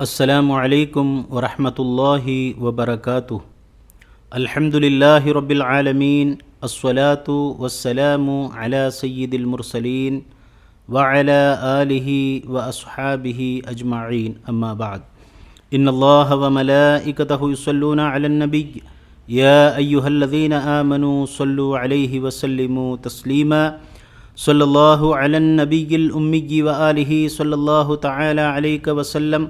السلام علیکم ورحمۃ اللہ وبرکاتہ۔ الحمد للہ رب العالمین، الصلاۃ والسلام علی سید المرسلین وعلی آلہ واصحابہ اجمعین، اما بعد۔ ان اللہ وملائکتہ یصلون علی النبی یا ایہا الذین آمنوا صلوا علیہ وسلموا تسلیما۔ صلی اللہ علی النبی الامی وآلہ صلی اللہ تعالی علیہ وسلم،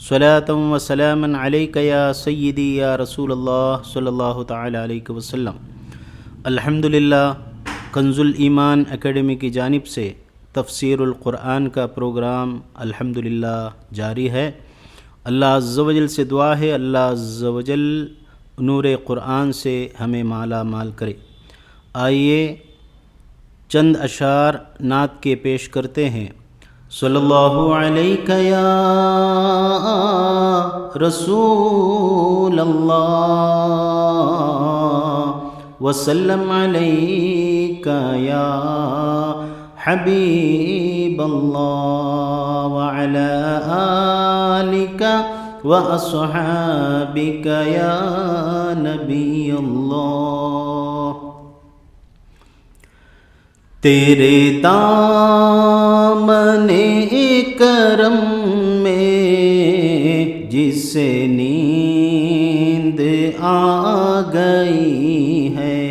صلاۃ و سلاما علیک یا سیدی یا رسول اللہ صلی اللہ تعالی علیہ وسلم۔ الحمدللہ، کنز الایمان اکیڈمی کی جانب سے تفسیر القرآن کا پروگرام الحمدللہ جاری ہے۔ اللہ عز و جل سے دعا ہے اللہ عز و جل نور قرآن سے ہمیں مالا مال کرے۔ آئیے چند اشعار نعت کے پیش کرتے ہیں۔ صلی اللہ علیہ یا رسول اللہ وسلم علیک یا حبیب اللہ وعلی آلک واصحابک یا نبی اللہ۔ تیرے دامن کرم میں جسے نیند آ گئی ہے،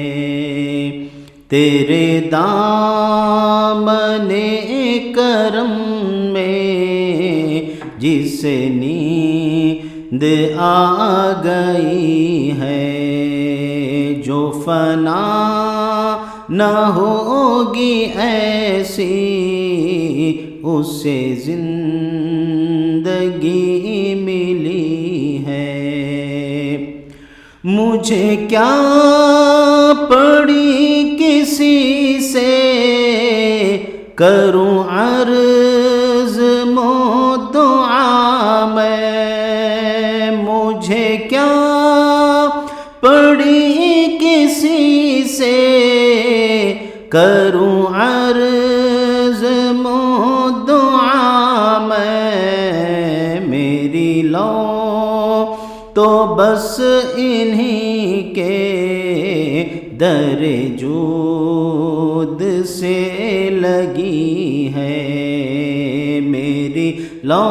تیرے دامن کرم میں جسے نیند آ گئی ہے، جو فنا نہ ہوگی ایسی اسے زندگی ملی ہے۔ مجھے کیا پڑی کسی سے کروں عرض و دعا میں، مجھے کیا پڑی کسی سے کروں عرض و دعا میں، میری لو تو بس انہی کے در جود سے لگی ہے، میری لو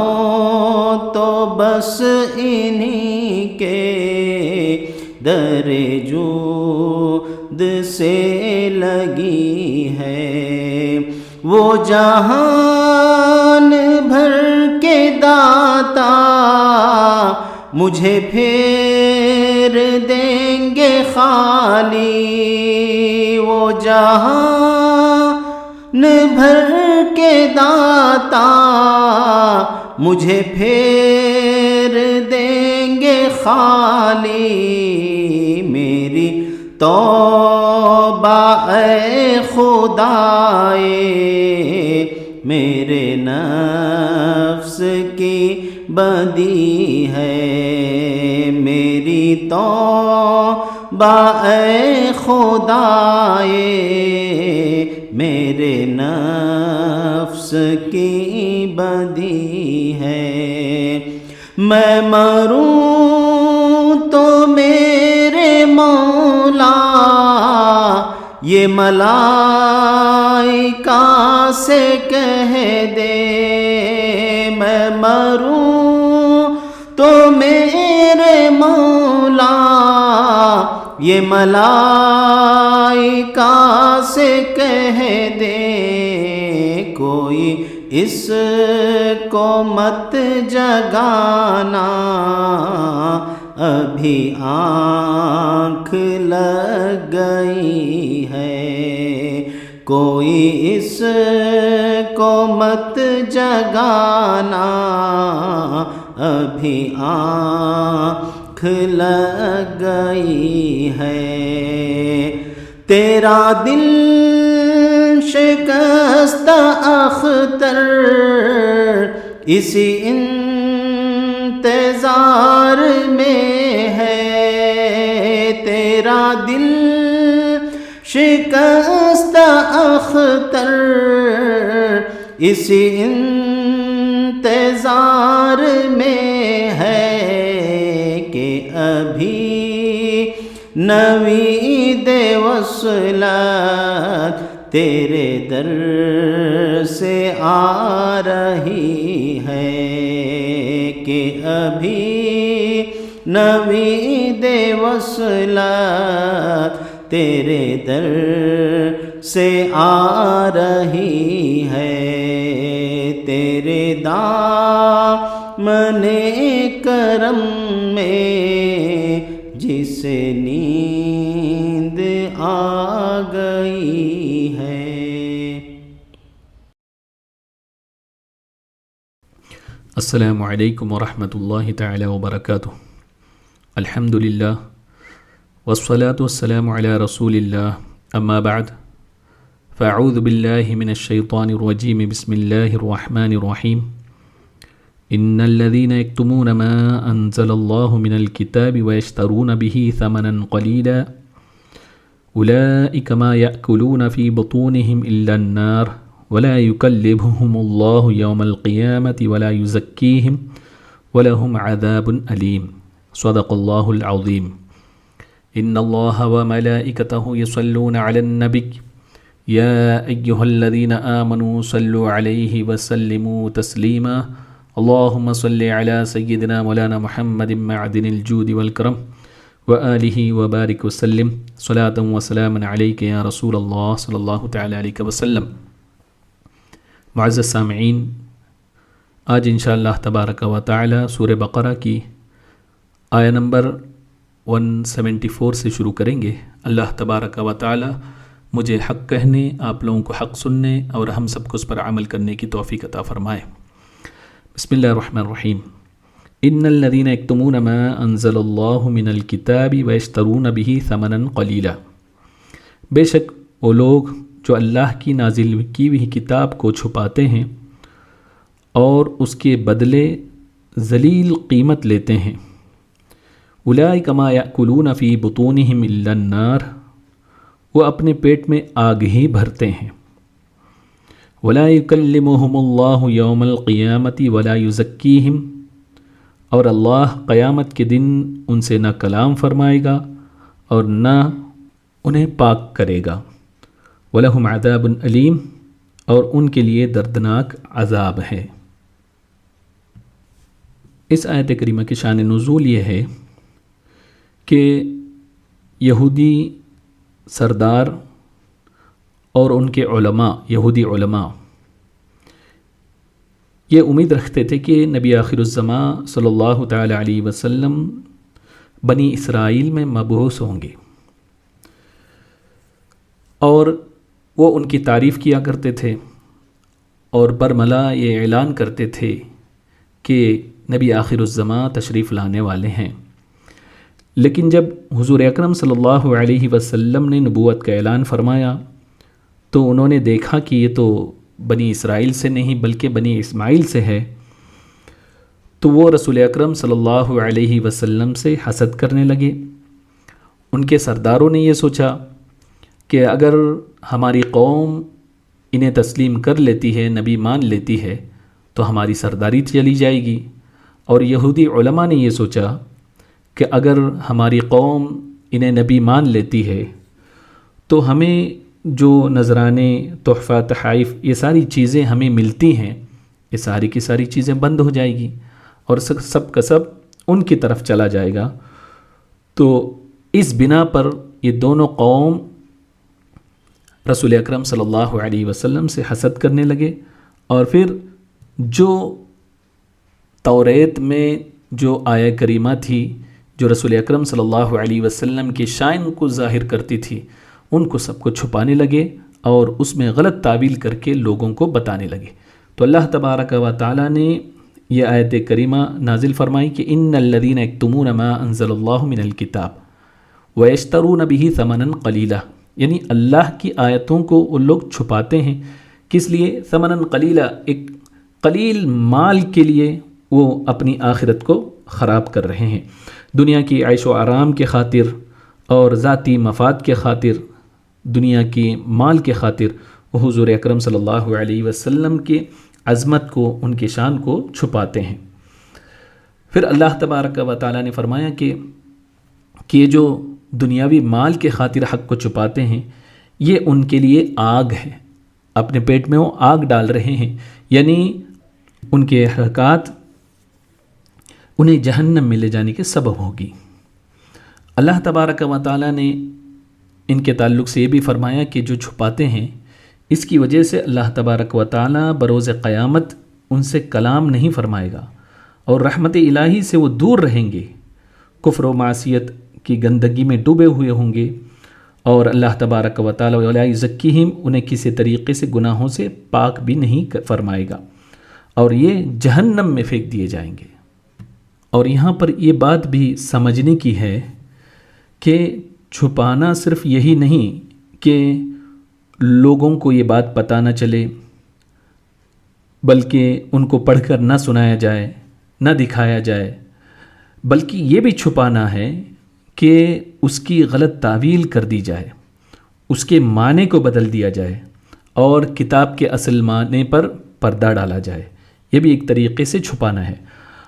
تو بس انہی کے در جود سے لگی ہے۔ وہ جہان بھر کے داتا مجھے پھیر دیں گے خالی، وہ جہان بھر کے داتا مجھے پھیر دیں گے خالی، میری توبہ اے خدائے میرے نفس کی بدی ہے، میری توبہ اے خدائے میرے نفس کی بدی ہے۔ میں مروں تو میرے مولا یہ ملائکہ سے کہہ دے، میں مروں تو میرے مولا یہ ملائکہ سے کہہ دے، کوئی اس کو مت جگانا ابھی آنکھ لگ گئی ہے، کوئی اس کو مت جگانا ابھی آنکھ لگ گئی ہے۔ تیرا دل شکستہ اختر اسی انتظار میں ہے، تیرا دل شکستہ اختر اسی انتظار میں نوید وصلات تیرے در سے آ رہی ہے کہ ابھی نوید وصلات تیرے در سے آ رہی ہے، تیرے دامن کرم میں جسے نیند آ گئی ہے۔ السلام علیکم ورحمۃ اللہ تعالی وبرکاتہ۔ الحمدللہ والصلاة والسلام علی رسول اللہ، اما بعد فاعوذ باللہ من الشیطان الرجیم، بسم اللہ الرحمن الرحیم۔ ان الذین یکتمون ما انزل اللہ من الکتاب ویشترون به ثمنا قلیلا اولئک ما یأکلون فی بطونہم الا النار ولا یکلبهم اللہ یوم القیامة ولا یزکیہم ولہم عذاب علیم۔ صدق اللہ العظیم۔ ان اللہ وملائکتہ یصلون علی النبی یا ایہا الذین آمنوا صلوا علیہ وسلموا تسلیما۔ اللہم صل علی سیدنا مولانا محمد معدن الجود والکرم وآلہ وبارک وسلم صلاۃ وسلاما علیک یا رسول اللہ صلی اللہ تعالی علیہ وسلم۔ معزز سامعین، آج انشاءاللہ تبارک و تعالی سورہ بقرہ کی آیہ نمبر 174 سے شروع کریں گے۔ اللہ تبارک و تعالی مجھے حق کہنے، آپ لوگوں کو حق سننے اور ہم سب کو اس پر عمل کرنے کی توفیق عطا فرمائے۔ بسم اللہ الرحمن الرحیم۔ ان الذین یکتمون ما انزل اللہ من الکتاب ویشترون به ثمنا قلیلا، بے شک وہ لوگ جو اللہ کی نازل کی ہوئی کتاب کو چھپاتے ہیں اور اس کے بدلے ذلیل قیمت لیتے ہیں، اولئک ما یأکلون فی بطونہم الا النار، وہ اپنے پیٹ میں آگ ہی بھرتے ہیں، ولا یکلمہم اللہ یوم القیامۃ ولا یزکیہم، اور اللہ قیامت کے دن ان سے نہ کلام فرمائے گا اور نہ انہیں پاک کرے گا، وَلَهُمْ عَذَابٌ علیم، اور ان کے لیے دردناک عذاب ہے۔ اس آیت کریمہ کی شان نزول یہ ہے کہ یہودی سردار اور ان کے علماء، یہودی علماء، یہ امید رکھتے تھے کہ نبی آخر الزماں صلی اللہ تعالی علیہ وسلم بنی اسرائیل میں مبعوث ہوں گے، اور وہ ان کی تعریف کیا کرتے تھے اور برملا یہ اعلان کرتے تھے کہ نبی آخر الزماں تشریف لانے والے ہیں۔ لیکن جب حضور اکرم صلی اللہ علیہ وسلم نے نبوت کا اعلان فرمایا تو انہوں نے دیکھا کہ یہ تو بنی اسرائیل سے نہیں بلکہ بنی اسماعیل سے ہے، تو وہ رسول اکرم صلی اللہ علیہ وسلم سے حسد کرنے لگے۔ ان کے سرداروں نے یہ سوچا کہ اگر ہماری قوم انہیں تسلیم کر لیتی ہے، نبی مان لیتی ہے، تو ہماری سرداری چلی جائے گی، اور یہودی علماء نے یہ سوچا کہ اگر ہماری قوم انہیں نبی مان لیتی ہے تو ہمیں جو نذرانے، تحفہ، تحائف، یہ ساری چیزیں ہمیں ملتی ہیں، یہ ساری کی ساری چیزیں بند ہو جائے گی اور سب کا سب ان کی طرف چلا جائے گا۔ تو اس بنا پر یہ دونوں قوم رسول اکرم صلی اللہ علیہ وسلم سے حسد کرنے لگے، اور پھر جو توریت میں جو آیہ کریمہ تھی جو رسول اکرم صلی اللہ علیہ وسلم کی شان کو ظاہر کرتی تھی، ان کو سب کو چھپانے لگے اور اس میں غلط تعویل کر کے لوگوں کو بتانے لگے۔ تو اللہ تبارک و تعالی نے یہ آیت کریمہ نازل فرمائی کہ ان الذین یکتمون ما انزل اللہ من الکتاب ویشترون به ثمنا قلیلا، یعنی اللہ کی آیتوں کو وہ لوگ چھپاتے ہیں، کس لیے؟ ثمنا قلیلا، ایک قلیل مال کے لیے وہ اپنی آخرت کو خراب کر رہے ہیں، دنیا کی عیش و آرام کے خاطر اور ذاتی مفاد کے خاطر، دنیا کی مال کے خاطر وہ حضور اکرم صلی اللہ علیہ وسلم کے عظمت کو، ان کی شان کو چھپاتے ہیں۔ پھر اللہ تبارک و تعالیٰ نے فرمایا کہ یہ جو دنیاوی مال کے خاطر حق کو چھپاتے ہیں، یہ ان کے لیے آگ ہے، اپنے پیٹ میں وہ آگ ڈال رہے ہیں، یعنی ان کے حرکات انہیں جہنم میں لے جانے کے سبب ہوگی۔ اللہ تبارک و تعالیٰ نے ان کے تعلق سے یہ بھی فرمایا کہ جو چھپاتے ہیں اس کی وجہ سے اللہ تبارک و تعالیٰ بروز قیامت ان سے کلام نہیں فرمائے گا اور رحمت الہی سے وہ دور رہیں گے، کفر و معصیت کی گندگی میں ڈوبے ہوئے ہوں گے، اور اللہ تبارک و تعالیٰ ولا یزکیہم انہیں کسی طریقے سے گناہوں سے پاک بھی نہیں فرمائے گا، اور یہ جہنم میں پھینک دیے جائیں گے۔ اور یہاں پر یہ بات بھی سمجھنے کی ہے کہ چھپانا صرف یہی نہیں کہ لوگوں کو یہ بات پتہ نہ چلے، بلکہ ان کو پڑھ کر نہ سنایا جائے، نہ دکھایا جائے، بلکہ یہ بھی چھپانا ہے کہ اس کی غلط تعویل کر دی جائے، اس کے معنی کو بدل دیا جائے اور کتاب کے اصل معنی پر پردہ ڈالا جائے، یہ بھی ایک طریقے سے چھپانا ہے۔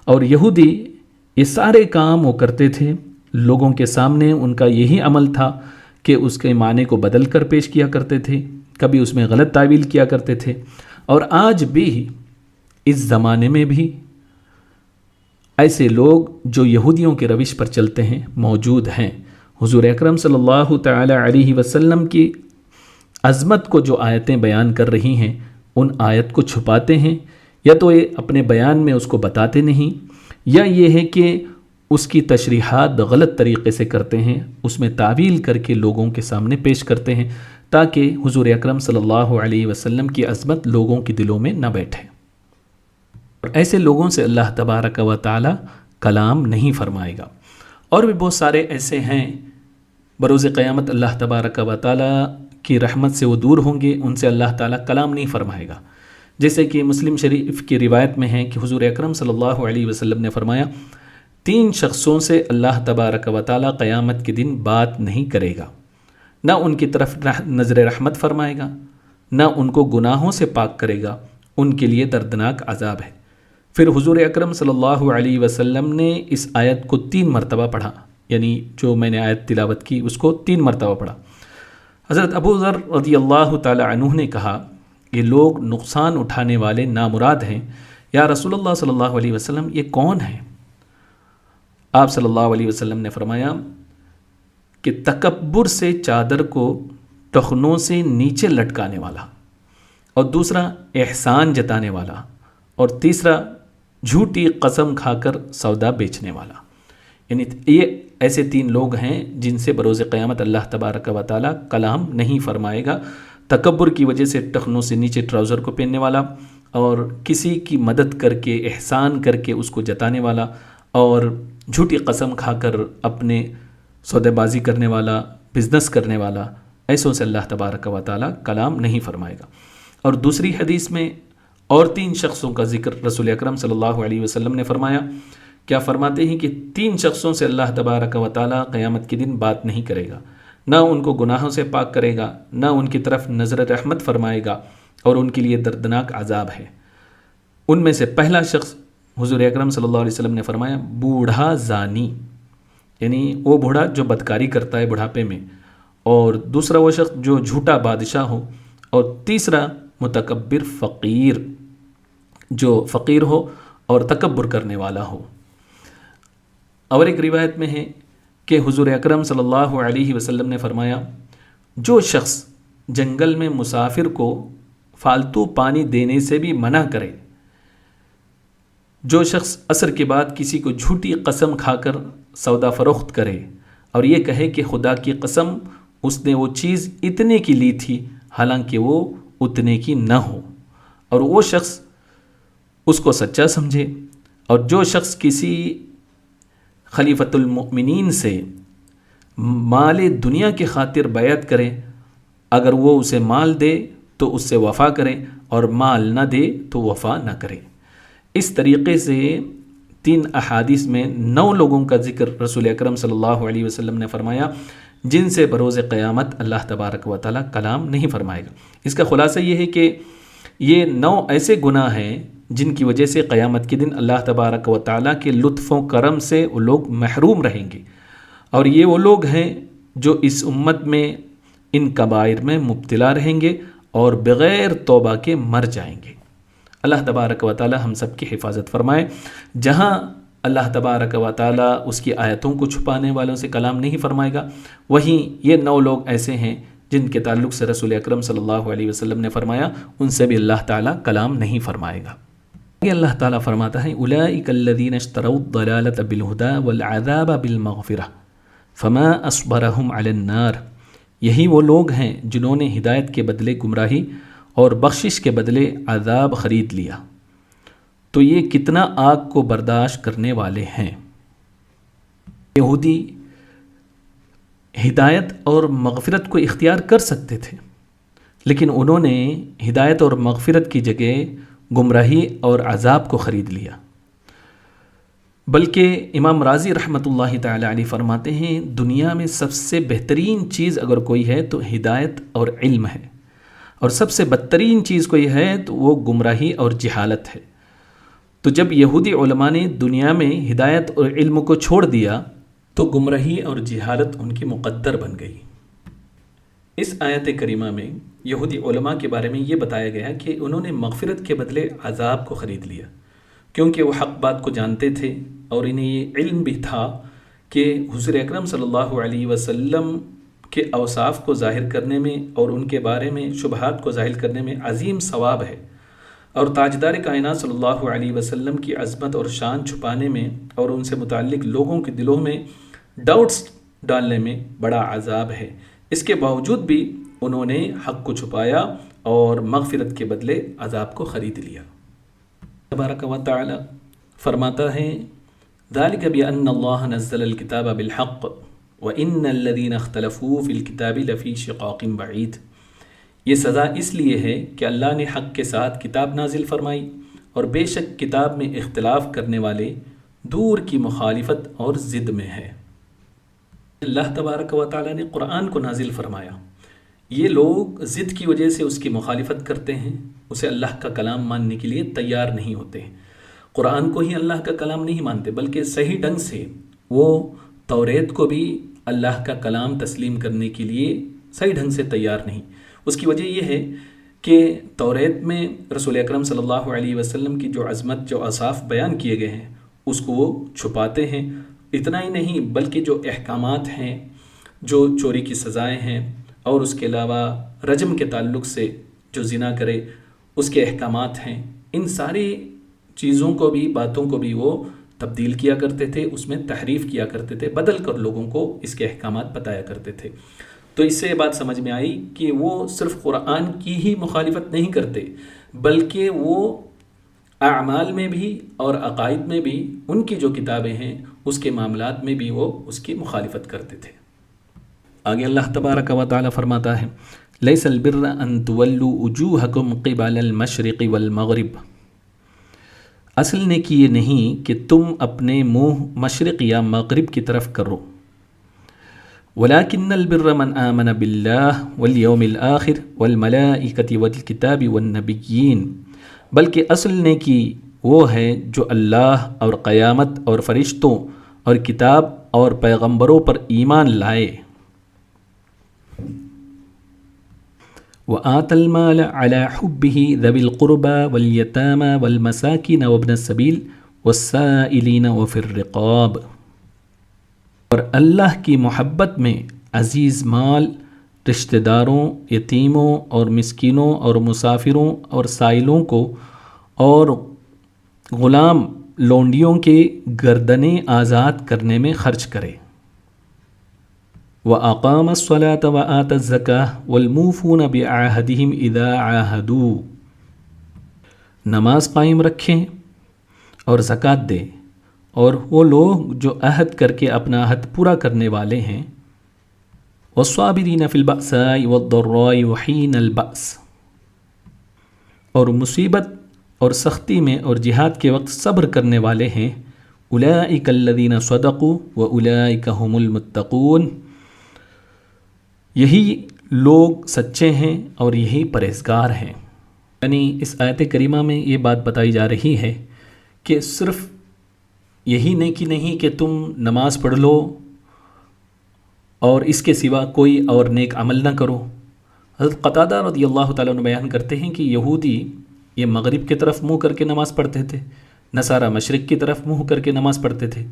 اور یہودی یہ سارے کام وہ کرتے تھے، لوگوں کے سامنے ان کا یہی عمل تھا کہ اس کے معنی کو بدل کر پیش کیا کرتے تھے، کبھی اس میں غلط تعویل کیا کرتے تھے، اور آج بھی اس زمانے میں بھی ایسے لوگ جو یہودیوں کے روش پر چلتے ہیں موجود ہیں۔ حضور اکرم صلی اللہ تعالی علیہ وسلم کی عظمت کو جو آیتیں بیان کر رہی ہیں ان آیت کو چھپاتے ہیں، یا تو یہ اپنے بیان میں اس کو بتاتے نہیں، یا یہ ہے کہ اس کی تشریحات غلط طریقے سے کرتے ہیں، اس میں تعویل کر کے لوگوں کے سامنے پیش کرتے ہیں تاکہ حضور اکرم صلی اللہ علیہ وسلم کی عظمت لوگوں کے دلوں میں نہ بیٹھے۔ اور ایسے لوگوں سے اللہ تبارک و تعالی کلام نہیں فرمائے گا۔ اور بھی بہت سارے ایسے ہیں بروز قیامت اللہ تبارک و تعالی کی رحمت سے وہ دور ہوں گے، ان سے اللہ تعالی کلام نہیں فرمائے گا، جیسے کہ مسلم شریف کی روایت میں ہے کہ حضور اکرم صلی اللہ علیہ وسلم نے فرمایا 3 شخصوں سے اللہ تبارک و تعالی قیامت کے دن بات نہیں کرے گا، نہ ان کی طرف نظر رحمت فرمائے گا، نہ ان کو گناہوں سے پاک کرے گا، ان کے لیے دردناک عذاب ہے۔ پھر حضور اکرم صلی اللہ علیہ وسلم نے اس آیت کو 3 مرتبہ پڑھا، یعنی جو میں نے آیت تلاوت کی اس کو 3 مرتبہ پڑھا۔ حضرت ابو ذر رضی اللہ تعالی عنہ نے کہا یہ لوگ نقصان اٹھانے والے نامراد ہیں، یا رسول اللہ صلی اللہ علیہ وسلم یہ کون ہیں؟ آپ صلی اللہ علیہ وسلم نے فرمایا کہ تکبر سے چادر کو ٹخنوں سے نیچے لٹکانے والا، اور دوسرا احسان جتانے والا، اور تیسرا جھوٹی قسم کھا کر سودا بیچنے والا۔ یعنی یہ ایسے 3 لوگ ہیں جن سے بروز قیامت اللہ تبارک و تعالی کلام نہیں فرمائے گا۔ تکبر کی وجہ سے ٹخنوں سے نیچے ٹراؤزر کو پہننے والا، اور کسی کی مدد کر کے احسان کر کے اس کو جتانے والا، اور جھوٹی قسم کھا کر اپنے سودے بازی کرنے والا، بزنس کرنے والا، ایسوں سے اللہ تبارک و تعالی کلام نہیں فرمائے گا۔ اور دوسری حدیث میں اور 3 شخصوں کا ذکر رسول اکرم صلی اللہ علیہ وسلم نے فرمایا۔ کیا فرماتے ہیں کہ 3 شخصوں سے اللہ تبارک و تعالی قیامت کے دن بات نہیں کرے گا، نہ ان کو گناہوں سے پاک کرے گا، نہ ان کی طرف نظر رحمت فرمائے گا، اور ان کے لیے دردناک عذاب ہے۔ ان میں سے پہلا شخص حضور اکرم صلی اللہ علیہ وسلم نے فرمایا بوڑھا زانی، یعنی وہ بوڑھا جو بدکاری کرتا ہے بڑھاپے میں، اور دوسرا وہ شخص جو جھوٹا بادشاہ ہو، اور تیسرا متکبر فقیر، جو فقیر ہو اور تکبر کرنے والا ہو۔ اور ایک روایت میں ہے کہ حضور اکرم صلی اللہ علیہ وسلم نے فرمایا جو شخص جنگل میں مسافر کو فالتو پانی دینے سے بھی منع کرے، جو شخص عصر کے بعد کسی کو جھوٹی قسم کھا کر سودا فروخت کرے اور یہ کہے کہ خدا کی قسم اس نے وہ چیز اتنے کی لی تھی حالانکہ وہ اتنے کی نہ ہو، اور وہ شخص اس کو سچا سمجھے، اور جو شخص کسی خلیفۃ المؤمنین سے مال دنیا کی خاطر بیعت کرے، اگر وہ اسے مال دے تو اس سے وفا کرے، اور مال نہ دے تو وفا نہ کرے۔ اس طریقے سے 3 احادیث میں 9 لوگوں کا ذکر رسول اکرم صلی اللہ علیہ وسلم نے فرمایا جن سے بروز قیامت اللہ تبارک و تعالی کلام نہیں فرمائے گا۔ اس کا خلاصہ یہ ہے کہ یہ 9 ایسے گناہ ہیں جن کی وجہ سے قیامت کے دن اللہ تبارک و تعالیٰ کے لطف و کرم سے وہ لوگ محروم رہیں گے، اور یہ وہ لوگ ہیں جو اس امت میں ان کبائر میں مبتلا رہیں گے اور بغیر توبہ کے مر جائیں گے۔ اللہ تبارک و تعالی ہم سب کی حفاظت فرمائے۔ جہاں اللہ تبارک و تعالی اس کی آیتوں کو چھپانے والوں سے کلام نہیں فرمائے گا، وہیں یہ 9 لوگ ایسے ہیں جن کے تعلق سے رسول اکرم صلی اللہ علیہ وسلم نے فرمایا ان سے بھی اللہ تعالیٰ کلام نہیں فرمائے گا۔ اللہ تعالیٰ فرماتا ہے اولئک الذین اشتروا الضلالۃ بالہدی والعذاب بالمغفرہ فما اصبرہم علی النار، یہی وہ لوگ ہیں جنہوں نے ہدایت کے بدلے گمراہی اور بخشش کے بدلے عذاب خرید لیا، تو یہ کتنا آگ کو برداشت کرنے والے ہیں۔ یہودی ہدایت اور مغفرت کو اختیار کر سکتے تھے، لیکن انہوں نے ہدایت اور مغفرت کی جگہ گمراہی اور عذاب کو خرید لیا۔ بلکہ امام راضی رحمۃ اللہ تعالی علیہ فرماتے ہیں دنیا میں سب سے بہترین چیز اگر کوئی ہے تو ہدایت اور علم ہے، اور سب سے بدترین چیز کوئی ہے تو وہ گمراہی اور جہالت ہے۔ تو جب یہودی علماء نے دنیا میں ہدایت اور علم کو چھوڑ دیا تو گمراہی اور جہالت ان کی مقدر بن گئی۔ اس آیت کریمہ میں یہودی علماء کے بارے میں یہ بتایا گیا کہ انہوں نے مغفرت کے بدلے عذاب کو خرید لیا، کیونکہ وہ حق بات کو جانتے تھے اور انہیں یہ علم بھی تھا کہ حضور اکرم صلی اللہ علیہ وسلم کے اوصاف کو ظاہر کرنے میں اور ان کے بارے میں شبہات کو ظاہر کرنے میں عظیم ثواب ہے، اور تاجدار کائنات صلی اللہ علیہ وسلم کی عظمت اور شان چھپانے میں اور ان سے متعلق لوگوں کے دلوں میں ڈاؤٹس ڈالنے میں بڑا عذاب ہے۔ اس کے باوجود بھی انہوں نے حق کو چھپایا اور مغفرت کے بدلے عذاب کو خرید لیا۔ تبارک و تعالی فرماتا ہے ذالک بأن اللہ نزل الکتاب بالحق وإن الذین اختلفوا فی الکتاب لفی شقاق بعید، یہ سزا اس لیے ہے کہ اللہ نے حق کے ساتھ کتاب نازل فرمائی، اور بے شک کتاب میں اختلاف کرنے والے دور کی مخالفت اور ضد میں ہے۔ اللہ تبارک و تعالی نے قرآن کو نازل فرمایا، یہ لوگ ضد کی وجہ سے اس کی مخالفت کرتے ہیں، اسے اللہ کا کلام ماننے کے لیے تیار نہیں ہوتے، قرآن کو ہی اللہ کا کلام نہیں مانتے، بلکہ صحیح ڈھنگ سے وہ توریت کو بھی اللہ کا کلام تسلیم کرنے کے لیے صحیح ڈھنگ سے تیار نہیں۔ اس کی وجہ یہ ہے کہ توریت میں رسول اکرم صلی اللہ علیہ وسلم کی جو عظمت، جو اوصاف بیان کیے گئے ہیں اس کو وہ چھپاتے ہیں۔ اتنا ہی نہیں بلکہ جو احکامات ہیں، جو چوری کی سزائیں ہیں، اور اس کے علاوہ رجم کے تعلق سے جو زنا کرے اس کے احکامات ہیں، ان ساری چیزوں کو بھی، باتوں کو بھی وہ تبدیل کیا کرتے تھے، اس میں تحریف کیا کرتے تھے، بدل کر لوگوں کو اس کے احکامات بتایا کرتے تھے۔ تو اس سے یہ بات سمجھ میں آئی کہ وہ صرف قرآن کی ہی مخالفت نہیں کرتے، بلکہ وہ اعمال میں بھی اور عقائد میں بھی ان کی جو کتابیں ہیں اس کے معاملات میں بھی وہ اس کی مخالفت کرتے تھے۔ آگے اللہ تبارک و تعالی فرماتا ہے لیس البر ان تولوا وجوہکم قبل المشرق والمغرب، اصل نیکی یہ نہیں کہ تم اپنے منہ مشرق یا مغرب کی طرف کرو، ولكن البر من آمن باللہ والیوم الآخر والملائکۃ والکتاب والنبیین، بلکہ اصل نیکی وہ ہے جو اللہ اور قیامت اور فرشتوں اور کتاب اور پیغمبروں پر ایمان لائے۔ وآت المال على حبه ذوي القربى واليتامى والمساكين وابن السبيل والسائلين وفي الرقاب، اور اللہ کی محبت میں عزیز مال رشتہ داروں، یتیموں اور مسکینوں اور مسافروں اور سائلوں کو اور غلام لونڈیوں کے گردنیں آزاد کرنے میں خرچ کرے۔ وَأَقَامَ الصَّلَاةَ وَآتَ الزَّكَاةَ وَالْمُوفُونَ بِعَهْدِهِمْ إِذَا عَاهَدُوا، نماز قائم رکھیں اور زکوٰۃ دیں، اور وہ لوگ جو عہد کر کے اپنا عہد پورا کرنے والے ہیں۔ وَالصَّابِرِينَ فِي الْبَأْسَاءِ وَالضَّرَّاءِ وَحِينَ الْبَأْسِ، اور مصیبت اور سختی میں اور جہاد کے وقت صبر کرنے والے ہیں۔ أُولَئِكَ الَّذِينَ صَدَقُوا وَأُولَئِكَ هُمُ الْمُتَّقُونَ، یہی لوگ سچے ہیں اور یہی پرہیزگار ہیں۔ یعنی اس آیت کریمہ میں یہ بات بتائی جا رہی ہے کہ صرف یہی نیکی نہیں کہ تم نماز پڑھ لو اور اس کے سوا کوئی اور نیک عمل نہ کرو۔ حضرت قتادہ رضی اللہ تعالیٰ عنہ بیان کرتے ہیں کہ یہودی یہ مغرب کی طرف منہ کر کے نماز پڑھتے تھے، نصارہ مشرق کی طرف منہ کر کے نماز پڑھتے تھے،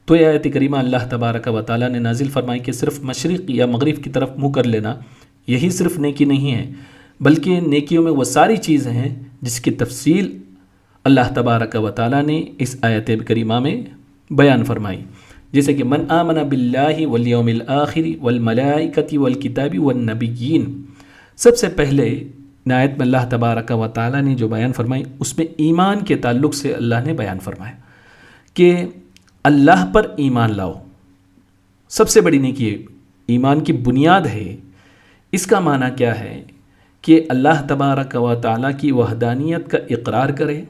تو یہ آیت کریمہ اللہ تبارک و تعالیٰ نے نازل فرمائی کہ صرف مشرق یا مغرب کی طرف منہ کر لینا یہی صرف نیکی نہیں ہے، بلکہ نیکیوں میں وہ ساری چیزیں ہیں جس کی تفصیل اللہ تبارک و تعالیٰ نے اس آیت کریمہ میں بیان فرمائی، جیسے کہ من آمن باللہ والیوم الآخر والملائکۃ والکتاب والنبیین۔ سب سے پہلے آیت میں اللہ تبارک و تعالیٰ نے جو بیان فرمائی اس میں ایمان کے تعلق سے اللہ نے بیان فرمایا کہ اللہ پر ایمان لاؤ، سب سے بڑی نیکی ایمان کی بنیاد ہے۔ اس کا معنی کیا ہے کہ اللہ تبارک و تعالیٰ کی وحدانیت کا اقرار کرے،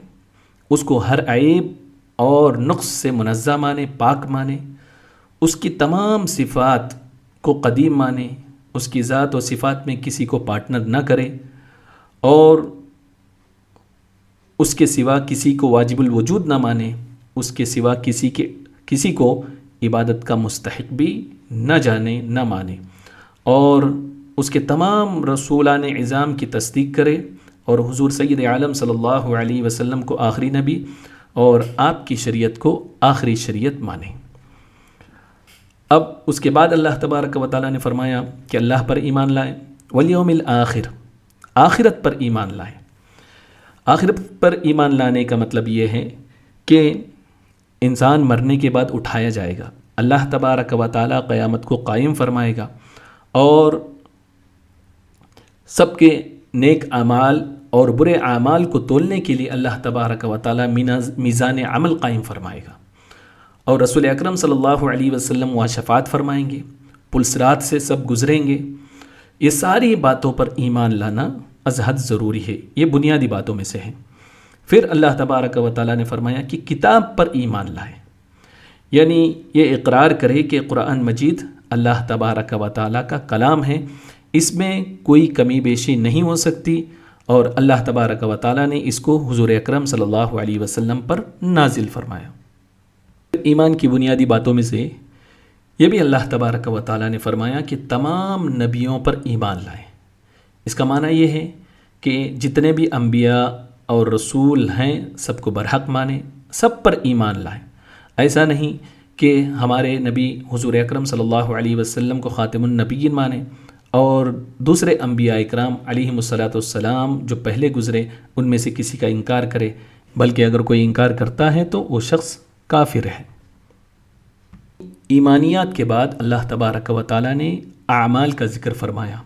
اس کو ہر عیب اور نقص سے منزہ مانے، پاک مانے، اس کی تمام صفات کو قدیم مانے، اس کی ذات و صفات میں کسی کو پارٹنر نہ کرے، اور اس کے سوا کسی کو واجب الوجود نہ مانے، اس کے سوا کسی کو عبادت کا مستحق بھی نہ جانے، نہ مانے، اور اس کے تمام رسولان عظام کی تصدیق کرے، اور حضور سید عالم صلی اللہ علیہ وسلم کو آخری نبی اور آپ کی شریعت کو آخری شریعت مانے۔ اب اس کے بعد اللہ تبارک و تعالیٰ نے فرمایا کہ اللہ پر ایمان لائے، والیوم الآخر، آخرت پر ایمان لائے۔ آخرت پر ایمان لانے کا مطلب یہ ہے کہ انسان مرنے کے بعد اٹھایا جائے گا، اللہ تبارک و تعالیٰ قیامت کو قائم فرمائے گا، اور سب کے نیک اعمال اور برے اعمال کو تولنے کے لیے اللہ تبارک و تعالیٰ میزان عمل قائم فرمائے گا، اور رسول اکرم صلی اللہ علیہ وسلم وہاں شفاعت فرمائیں گے، پل صراط سے سب گزریں گے۔ یہ ساری باتوں پر ایمان لانا از حد ضروری ہے، یہ بنیادی باتوں میں سے ہے۔ پھر اللہ تبارک و تعالیٰ نے فرمایا کہ کتاب پر ایمان لائے، یعنی یہ اقرار کرے کہ قرآن مجید اللہ تبارک و تعالیٰ کا کلام ہے، اس میں کوئی کمی بیشی نہیں ہو سکتی، اور اللہ تبارک و تعالیٰ نے اس کو حضور اکرم صلی اللہ علیہ وسلم پر نازل فرمایا۔ ایمان کی بنیادی باتوں میں سے یہ بھی اللہ تبارک و تعالیٰ نے فرمایا کہ تمام نبیوں پر ایمان لائیں۔ اس کا معنی یہ ہے کہ جتنے بھی انبیاء اور رسول ہیں سب کو برحق مانیں، سب پر ایمان لائیں۔ ایسا نہیں کہ ہمارے نبی حضور اکرم صلی اللہ علیہ وسلم کو خاتم النبیین مانیں، اور دوسرے انبیاء اکرام علیہم الصلاۃ والسلام جو پہلے گزرے ان میں سے کسی کا انکار کرے، بلکہ اگر کوئی انکار کرتا ہے تو وہ شخص کافر ہے۔ ایمانیات کے بعد اللہ تبارک و تعالیٰ نے اعمال کا ذکر فرمایا،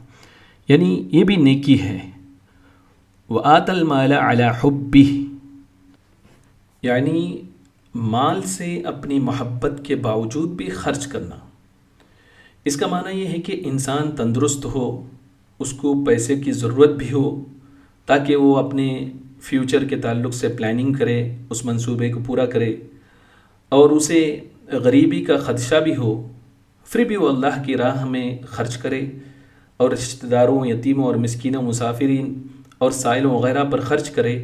یعنی یہ بھی نیکی ہے۔ وَآتَ الْمَالَ عَلَى حُبِّهِ، یعنی مال سے اپنی محبت کے باوجود بھی خرچ کرنا۔ اس کا معنی یہ ہے کہ انسان تندرست ہو، اس کو پیسے کی ضرورت بھی ہو تاکہ وہ اپنے فیوچر کے تعلق سے پلاننگ کرے، اس منصوبے کو پورا کرے، اور اسے غریبی کا خدشہ بھی ہو، پھر بھی وہ اللہ کی راہ میں خرچ کرے، اور رشتہ داروں، یتیموں اور مسکینوں، مسافرین اور سائلوں وغیرہ پر خرچ کرے۔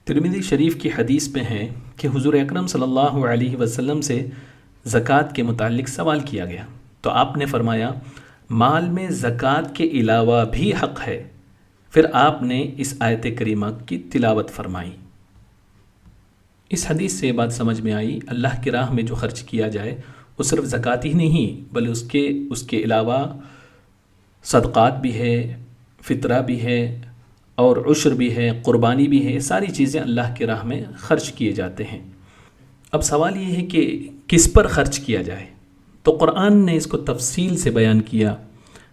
ترمذی شریف کی حدیث میں ہے کہ حضور اکرم صلی اللہ علیہ وسلم سے زکوٰۃ کے متعلق سوال کیا گیا، تو آپ نے فرمایا مال میں زکوٰۃ کے علاوہ بھی حق ہے۔ پھر آپ نے اس آیت کریمہ کی تلاوت فرمائی۔ اس حدیث سے یہ بات سمجھ میں آئی، اللہ کی راہ میں جو خرچ کیا جائے وہ صرف زکوٰۃ ہی نہیں، بلکہ اس کے علاوہ صدقات بھی ہے، فطرہ بھی ہے، اور عشر بھی ہے، قربانی بھی ہے، ساری چیزیں اللہ کی راہ میں خرچ کیے جاتے ہیں۔ اب سوال یہ ہے کہ کس پر خرچ کیا جائے، تو قرآن نے اس کو تفصیل سے بیان کیا،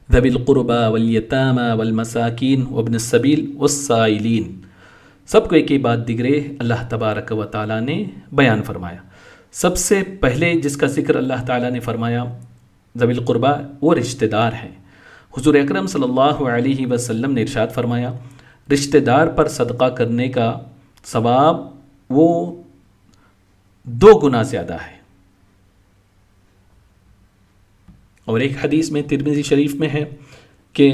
ذوی القربى والیتامى والمساکین وابن السبیل والسائلین، سب کو ایک ہی بات دیگرے اللہ تبارک و تعالیٰ نے بیان فرمایا۔ سب سے پہلے جس کا ذکر اللہ تعالیٰ نے فرمایا ذوی القربى، وہ رشتہ دار ہیں۔ حضور اکرم صلی اللہ علیہ وسلم نے ارشاد فرمایا رشتہ دار پر صدقہ کرنے کا ثواب وہ 2 گنا زیادہ ہے۔ اور ایک حدیث میں ترمذی شریف میں ہے کہ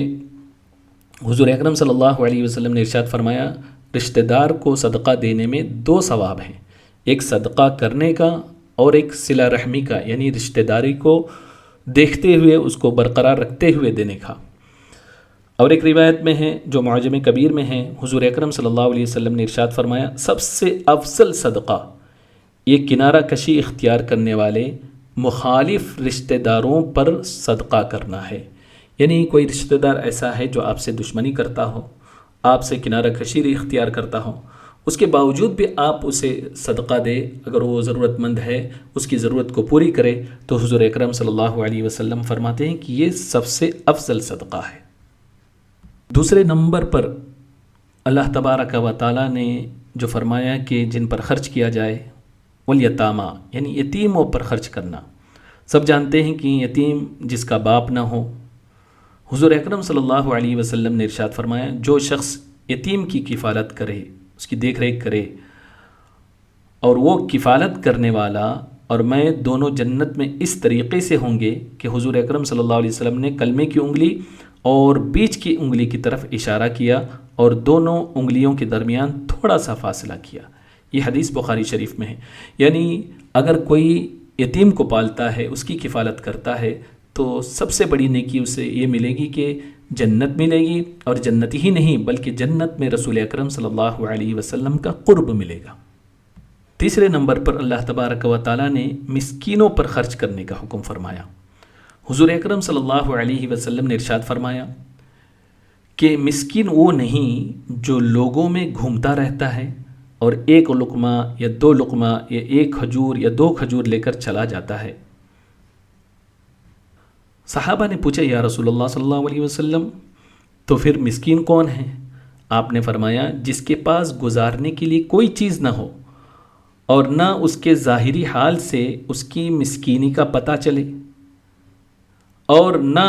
حضور اکرم صلی اللہ علیہ وسلم نے ارشاد فرمایا رشتہ دار کو صدقہ دینے میں 2 ثواب ہیں، ایک صدقہ کرنے کا اور ایک صلہ رحمی کا، یعنی رشتہ داری کو دیکھتے ہوئے اس کو برقرار رکھتے ہوئے دینے کا۔ اور ایک روایت میں ہے جو معجم کبیر میں ہے، حضور اکرم صلی اللہ علیہ وسلم نے ارشاد فرمایا، سب سے افضل صدقہ یہ کنارہ کشی اختیار کرنے والے مخالف رشتہ داروں پر صدقہ کرنا ہے۔ یعنی کوئی رشتہ دار ایسا ہے جو آپ سے دشمنی کرتا ہو، آپ سے کنارہ کشی اختیار کرتا ہو، اس کے باوجود بھی آپ اسے صدقہ دے، اگر وہ ضرورت مند ہے اس کی ضرورت کو پوری کرے، تو حضور اکرم صلی اللہ علیہ وسلم فرماتے ہیں کہ یہ سب سے افضل صدقہ ہے۔ دوسرے نمبر پر اللہ تبارک و تعالیٰ نے جو فرمایا کہ جن پر خرچ کیا جائے، والیتامہ یعنی یتیموں پر خرچ کرنا۔ سب جانتے ہیں کہ یتیم جس کا باپ نہ ہو، حضور اکرم صلی اللہ علیہ وسلم نے ارشاد فرمایا، جو شخص یتیم کی کفالت کرے، اس کی دیکھ ریکھ کرے، اور وہ کفالت کرنے والا اور میں دونوں جنت میں اس طریقے سے ہوں گے کہ حضور اکرم صلی اللہ علیہ وسلم نے کلمے کی انگلی اور بیچ کی انگلی کی طرف اشارہ کیا اور دونوں انگلیوں کے درمیان تھوڑا سا فاصلہ کیا۔ یہ حدیث بخاری شریف میں ہے۔ یعنی اگر کوئی یتیم کو پالتا ہے، اس کی کفالت کرتا ہے، تو سب سے بڑی نیکی اسے یہ ملے گی کہ جنت ملے گی، اور جنت ہی نہیں بلکہ جنت میں رسول اکرم صلی اللہ علیہ وسلم کا قرب ملے گا۔ تیسرے نمبر پر اللہ تبارک و تعالیٰ نے مسکینوں پر خرچ کرنے کا حکم فرمایا۔ حضور اکرم صلی اللہ علیہ وسلم نے ارشاد فرمایا کہ مسکین وہ نہیں جو لوگوں میں گھومتا رہتا ہے اور ایک لقمہ یا دو لقمہ یا ایک کھجور یا دو کھجور لے کر چلا جاتا ہے۔ صحابہ نے پوچھا، یا رسول اللہ صلی اللہ علیہ وسلم، تو پھر مسکین کون ہے؟ آپ نے فرمایا، جس کے پاس گزارنے کے لیے کوئی چیز نہ ہو اور نہ اس کے ظاہری حال سے اس کی مسکینی کا پتہ چلے اور نہ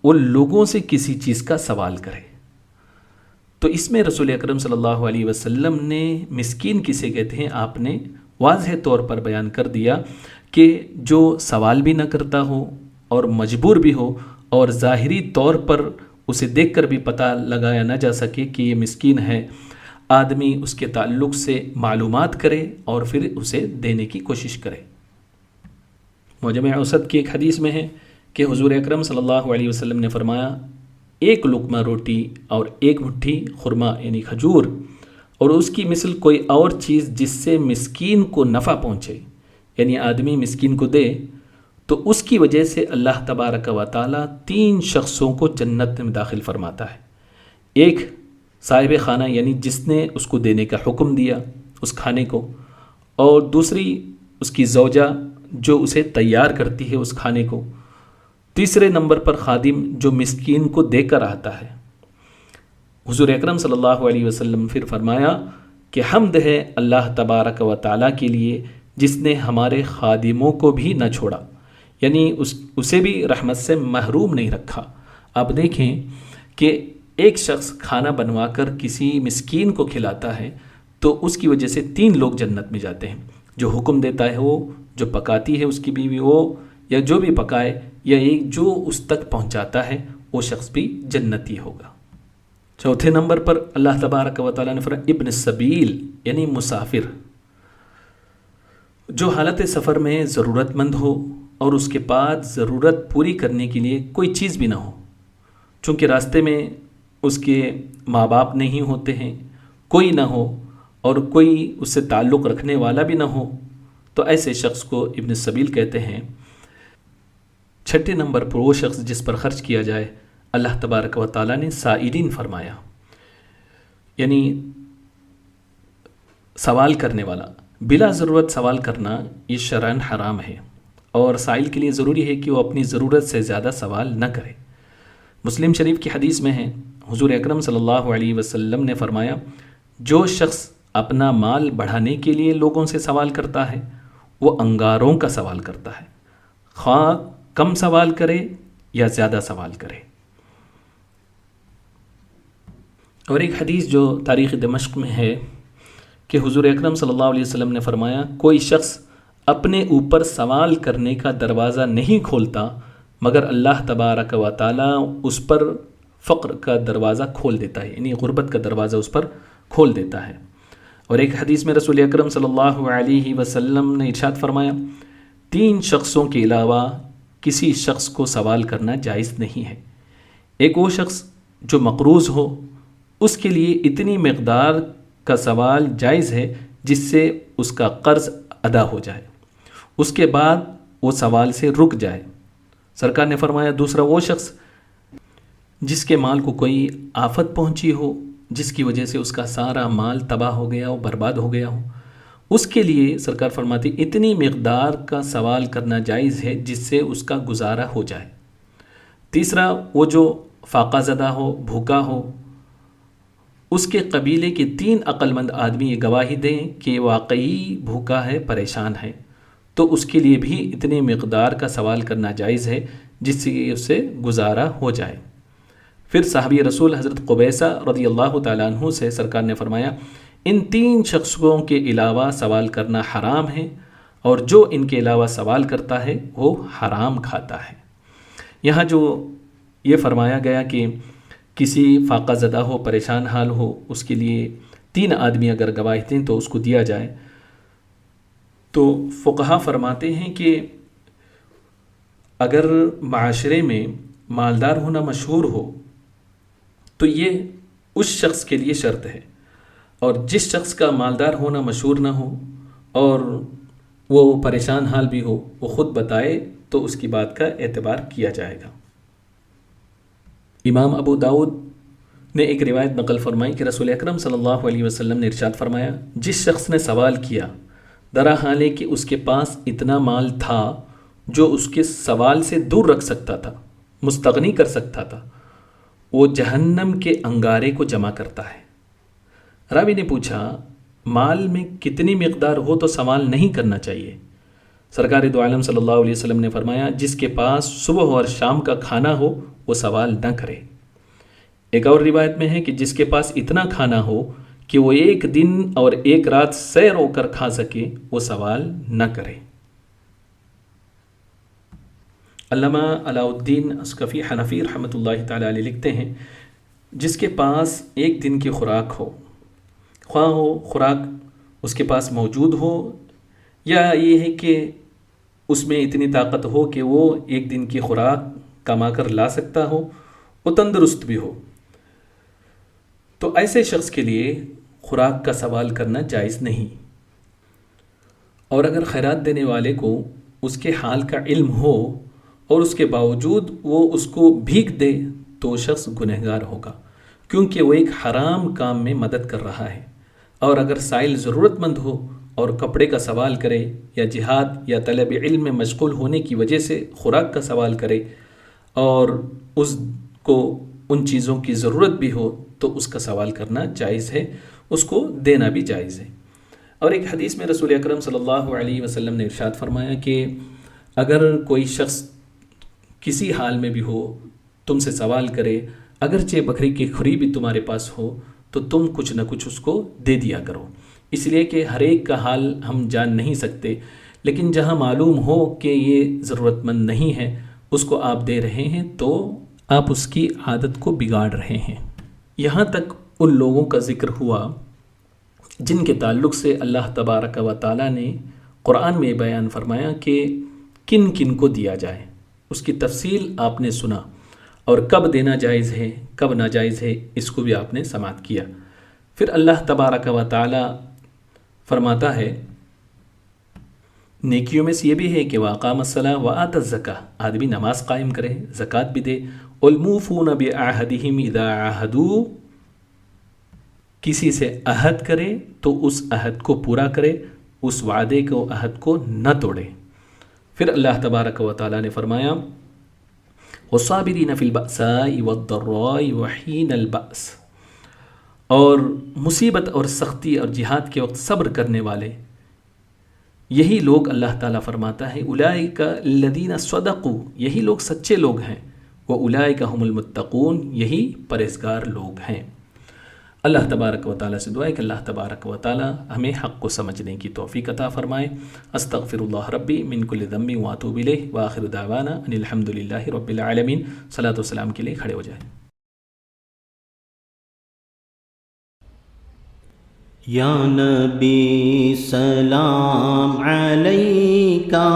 وہ لوگوں سے کسی چیز کا سوال کرے۔ تو اس میں رسول اکرم صلی اللہ علیہ وسلم نے مسکین کسے کہتے ہیں آپ نے واضح طور پر بیان کر دیا کہ جو سوال بھی نہ کرتا ہو اور مجبور بھی ہو اور ظاہری طور پر اسے دیکھ کر بھی پتہ لگایا نہ جا سکے کہ یہ مسکین ہے، آدمی اس کے تعلق سے معلومات کرے اور پھر اسے دینے کی کوشش کرے۔ معجم اوسط کی ایک حدیث میں ہے کہ حضور اکرم صلی اللہ علیہ وسلم نے فرمایا، ایک لقمہ روٹی اور ایک مٹھی خرما یعنی کھجور اور اس کی مثل کوئی اور چیز جس سے مسکین کو نفع پہنچے، یعنی آدمی مسکین کو دے، تو اس کی وجہ سے اللہ تبارک و تعالیٰ 3 شخصوں کو جنت میں داخل فرماتا ہے۔ ایک صاحب خانہ یعنی جس نے اس کو دینے کا حکم دیا اس کھانے کو، اور دوسری اس کی زوجہ جو اسے تیار کرتی ہے اس کھانے کو، تیسرے نمبر پر خادم جو مسکین کو دے کر آتا ہے۔ حضور اکرم صلی اللہ علیہ وسلم پھر فرمایا کہ حمد ہے اللہ تبارک و تعالیٰ کے لیے جس نے ہمارے خادموں کو بھی نہ چھوڑا، یعنی اسے بھی رحمت سے محروم نہیں رکھا۔ آپ دیکھیں کہ ایک شخص کھانا بنوا کر کسی مسکین کو کھلاتا ہے تو اس کی وجہ سے 3 لوگ جنت میں جاتے ہیں، جو حکم دیتا ہے وہ، جو پکاتی ہے اس کی بیوی وہ، یا جو بھی پکائے، یا ایک جو اس تک پہنچاتا ہے وہ شخص بھی جنتی ہوگا۔ چوتھے نمبر پر اللہ تبارک و تعالیٰ نے فرمایا ابن السبیل یعنی مسافر، جو حالت سفر میں ضرورت مند ہو اور اس کے پاس ضرورت پوری کرنے کے لیے کوئی چیز بھی نہ ہو، چونکہ راستے میں اس کے ماں باپ نہیں ہوتے ہیں، کوئی نہ ہو اور کوئی اس سے تعلق رکھنے والا بھی نہ ہو، تو ایسے شخص کو ابن السبیل کہتے ہیں۔ چھٹے نمبر پر وہ شخص جس پر خرچ کیا جائے، اللہ تبارک و تعالیٰ نے سائلین فرمایا، یعنی سوال کرنے والا۔ بلا ضرورت سوال کرنا یہ شرعاً حرام ہے، اور سائل کے لیے ضروری ہے کہ وہ اپنی ضرورت سے زیادہ سوال نہ کرے۔ مسلم شریف کی حدیث میں ہے، حضور اکرم صلی اللہ علیہ وسلم نے فرمایا، جو شخص اپنا مال بڑھانے کے لیے لوگوں سے سوال کرتا ہے وہ انگاروں کا سوال کرتا ہے، خواہ کم سوال کرے یا زیادہ سوال کرے۔ اور ایک حدیث جو تاریخ دمشق میں ہے کہ حضور اکرم صلی اللہ علیہ وسلم نے فرمایا، کوئی شخص اپنے اوپر سوال کرنے کا دروازہ نہیں کھولتا مگر اللہ تبارک و تعالیٰ اس پر فقر کا دروازہ کھول دیتا ہے، یعنی غربت کا دروازہ اس پر کھول دیتا ہے۔ اور ایک حدیث میں رسول اکرم صلی اللہ علیہ وسلم نے ارشاد فرمایا، 3 شخصوں کے علاوہ کسی شخص کو سوال کرنا جائز نہیں ہے۔ ایک وہ شخص جو مقروض ہو، اس کے لیے اتنی مقدار کا سوال جائز ہے جس سے اس کا قرض ادا ہو جائے، اس کے بعد وہ سوال سے رک جائے۔ سرکار نے فرمایا دوسرا وہ شخص جس کے مال کو کوئی آفت پہنچی ہو، جس کی وجہ سے اس کا سارا مال تباہ ہو گیا ہو، برباد ہو گیا ہو، اس کے لیے سرکار فرماتی اتنی مقدار کا سوال کرنا جائز ہے جس سے اس کا گزارا ہو جائے۔ تیسرا وہ جو فاقہ زدہ ہو، بھوکا ہو، اس کے قبیلے کے 3 عقل مند آدمی یہ گواہی دیں کہ واقعی بھوکا ہے، پریشان ہے، تو اس کے لیے بھی اتنی مقدار کا سوال کرنا جائز ہے جس سے اس سے گزارا ہو جائے۔ پھر صحابی رسول حضرت قبیصہ رضی اللہ تعالیٰ عنہ سے سرکار نے فرمایا ان 3 شخصوں کے علاوہ سوال کرنا حرام ہے، اور جو ان کے علاوہ سوال کرتا ہے وہ حرام کھاتا ہے۔ یہاں جو یہ فرمایا گیا کہ کسی فاقہ زدہ ہو، پریشان حال ہو، اس کے لیے 3 آدمی اگر گواہی دیں تو اس کو دیا جائے، تو فقہا فرماتے ہیں کہ اگر معاشرے میں مالدار ہونا مشہور ہو تو یہ اس شخص کے لیے شرط ہے، اور جس شخص کا مالدار ہونا مشہور نہ ہو اور وہ پریشان حال بھی ہو، وہ خود بتائے تو اس کی بات کا اعتبار کیا جائے گا۔ امام ابو داؤد نے ایک روایت نقل فرمائی کہ رسول اکرم صلی اللہ علیہ وسلم نے ارشاد فرمایا جس شخص نے سوال کیا درا حال ہے کہ اس کے پاس اتنا مال تھا جو اس کے سوال سے دور رکھ سکتا تھا، مستغنی کر سکتا تھا، وہ جہنم کے انگارے کو جمع کرتا ہے۔ راوی نے پوچھا مال میں کتنی مقدار ہو تو سوال نہیں کرنا چاہیے؟ سرکار دو عالم صلی اللہ علیہ وسلم نے فرمایا جس کے پاس صبح اور شام کا کھانا ہو وہ سوال نہ کرے۔ ایک اور روایت میں ہے کہ جس کے پاس اتنا کھانا ہو کہ وہ 1 دن اور 1 رات سیر ہو کر کھا سکے وہ سوال نہ کرے۔ علامہ علاء الدین اسقفی حنفی رحمۃ اللہ تعالیٰ علیہ لکھتے ہیں جس کے پاس 1 دن کی خوراک ہو، خواہ ہو خوراک اس کے پاس موجود ہو یا یہ ہے کہ اس میں اتنی طاقت ہو کہ وہ 1 دن کی خوراک کما کر لا سکتا ہو، وہ تندرست بھی ہو، تو ایسے شخص کے لیے خوراک کا سوال کرنا جائز نہیں۔ اور اگر خیرات دینے والے کو اس کے حال کا علم ہو اور اس کے باوجود وہ اس کو بھیک دے تو شخص گنہگار ہوگا، کیونکہ وہ ایک حرام کام میں مدد کر رہا ہے۔ اور اگر سائل ضرورت مند ہو اور کپڑے کا سوال کرے یا جہاد یا طلب علم میں مشغول ہونے کی وجہ سے خوراک کا سوال کرے اور اس کو ان چیزوں کی ضرورت بھی ہو تو اس کا سوال کرنا جائز ہے، اس کو دینا بھی جائز ہے۔ اور ایک حدیث میں رسول اکرم صلی اللہ علیہ وسلم نے ارشاد فرمایا کہ اگر کوئی شخص کسی حال میں بھی ہو تم سے سوال کرے، اگرچہ بکری کی کھری بھی تمہارے پاس ہو تو تم کچھ نہ کچھ اس کو دے دیا کرو، اس لیے کہ ہر ایک کا حال ہم جان نہیں سکتے، لیکن جہاں معلوم ہو کہ یہ ضرورت مند نہیں ہے اس کو آپ دے رہے ہیں تو آپ اس کی عادت کو بگاڑ رہے ہیں۔ یہاں تک ان لوگوں کا ذکر ہوا جن کے تعلق سے اللہ تبارک و تعالیٰ نے قرآن میں بیان فرمایا کہ کن کن کو دیا جائے، اس کی تفصیل آپ نے سنا، اور کب دینا جائز ہے کب ناجائز ہے اس کو بھی آپ نے سماعت کیا۔ پھر اللہ تبارک و تعالی فرماتا ہے نیکیوں میں سے یہ بھی ہے کہ وَأَقَامَ الصَّلَاةَ وَآتَى الزَّكَاةَ، آدمی نماز قائم کرے، زکوٰۃ بھی دے، وَالْمُوفُونَ بِعَهْدِهِمْ إِذَا عَاهَدُوا، کسی سے عہد کرے تو اس عہد کو پورا کرے، اس وعدے کو عہد کو نہ توڑے۔ پھر اللہ تبارک و تعالی نے فرمایا وَالصَّابِرِينَ فِي الْبَأْسَاءِ وَالضَّرَّاءِ وَحِينَ الْبَأْسِ، اور مصیبت اور سختی اور جہاد کے وقت صبر کرنے والے، یہی لوگ اللہ تعالیٰ فرماتا ہے اولئک الذین صدقوا، یہی لوگ سچے لوگ ہیں، واولئک هم المتقون، یہی پرہیزگار لوگ ہیں۔ اللہ تبارک و تعالیٰ سے دعا ہے کہ اللہ تبارک و تعالیٰ ہمیں حق کو سمجھنے کی توفیق عطا فرمائے۔ استغفر اللہ ربی من کل ذنب واتوب الیہ، وآخر دعوانا ان الحمد للہ رب العالمین۔ صلاۃ و سلام کے لیے کھڑے ہو جائیں۔ یا نبی سلام علیکہ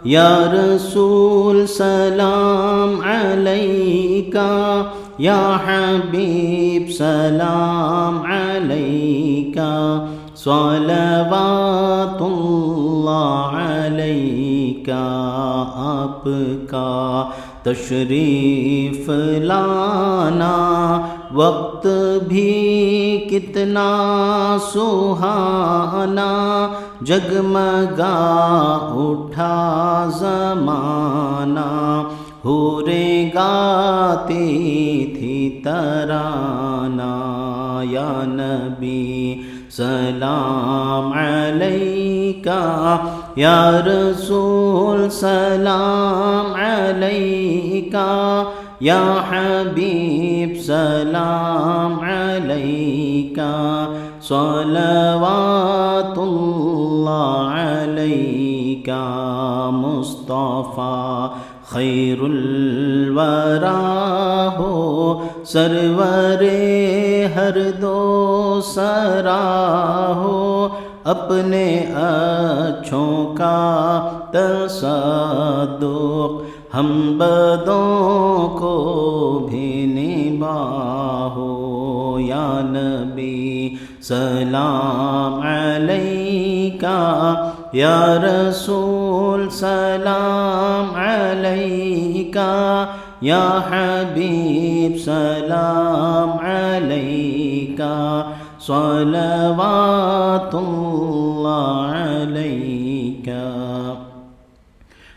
یا رسول سلام علیکہ، یا حبیب سلام علیکہ، صلوات اللہ علیکہ۔ آپ کا تشریف لانا وقت بھی کتنا سہانا، جگمگا اٹھا زمانہ، حوریں گاتی تھی ترانہ۔ یا نبی سلام علیکہ، یا رسول سلام علیکہ، یا حبیب سلام علیکہ، صلوات اللہ علیکہ۔ مصطفیٰ خیر الورا ہو، سرور ہر دو سرا ہو، اپنے اچھوں کا تصدق ہم بدوں کو بھی نباہو۔ یا نبی سلام علیکہ، یا رسول سلام علیکہ، یا حبیب سلام علیکہ، صلوات اللہ علیکہ۔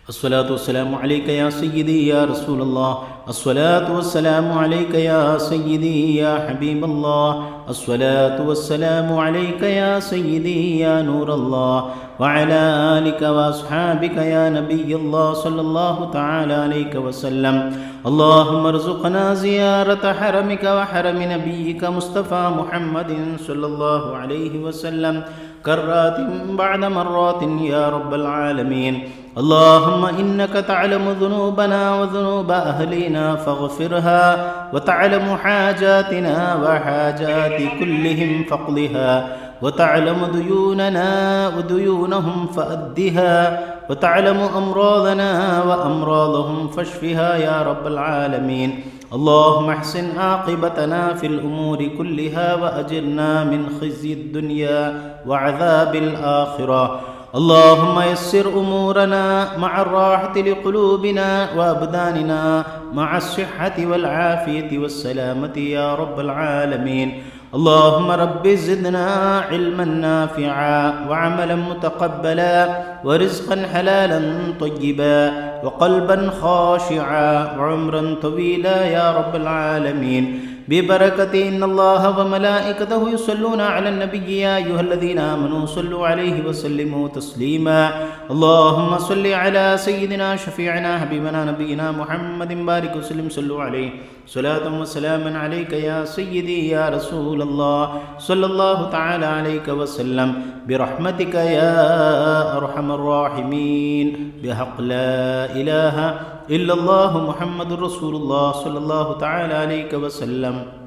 الصلاة والسلام عليك يا سيدي يا رسول الله، الصلاة والسلام عليك يا سيدي يا حبيب الله، الصلاة والسلام عليك يا سيدي يا نور الله، وعلى آلك وأصحابك يا نبي الله صلى الله تعالى عليك وسلم۔ اللهم ارزقنا زيارة حرمك وحرم نبيك مصطفى محمد صلى الله عليه وسلم كرات بعد مرات يا رب العالمين۔ اللهم إنك تعلم ذنوبنا وذنوب أهلنا فاغفرها، وتعلم حاجاتنا وحاجات كلهم فاقضها، وتعلم ديوننا وديونهم فأدها، وتعلم أمراضنا وأمراضهم فاشفها يا رب العالمين۔ اللهم احسن عاقبتنا في الأمور كلها، وأجرنا من خزي الدنيا وعذاب الآخرة۔ اللهم يسر أمورنا مع الراحة لقلوبنا وأبداننا، مع الصحة والعافية والسلامة يا رب العالمين۔ اللهم رب زدنا علما نافعا، وعملا متقبلا، ورزقا حلالا طيبا، وقلبا خاشعا، وعمرا طويلا يا رب العالمين، ببركة إن الله وملائكته يصلون على النبي يا أيها الذين آمنوا صلوا عليه وسلموا تسليما۔ اللهم صل على سيدنا شفيعنا حبيبنا نبينا محمد بارك وسلم، صلوا عليه صلاة وسلاما عليك يا سيدي يا رسول الله، صلى الله تعالى عليك وسلم، برحمتك يا أرحم الراحمين، بحق لا إله إلا الله محمد رسول الله صلى الله تعالى عليه وسلم۔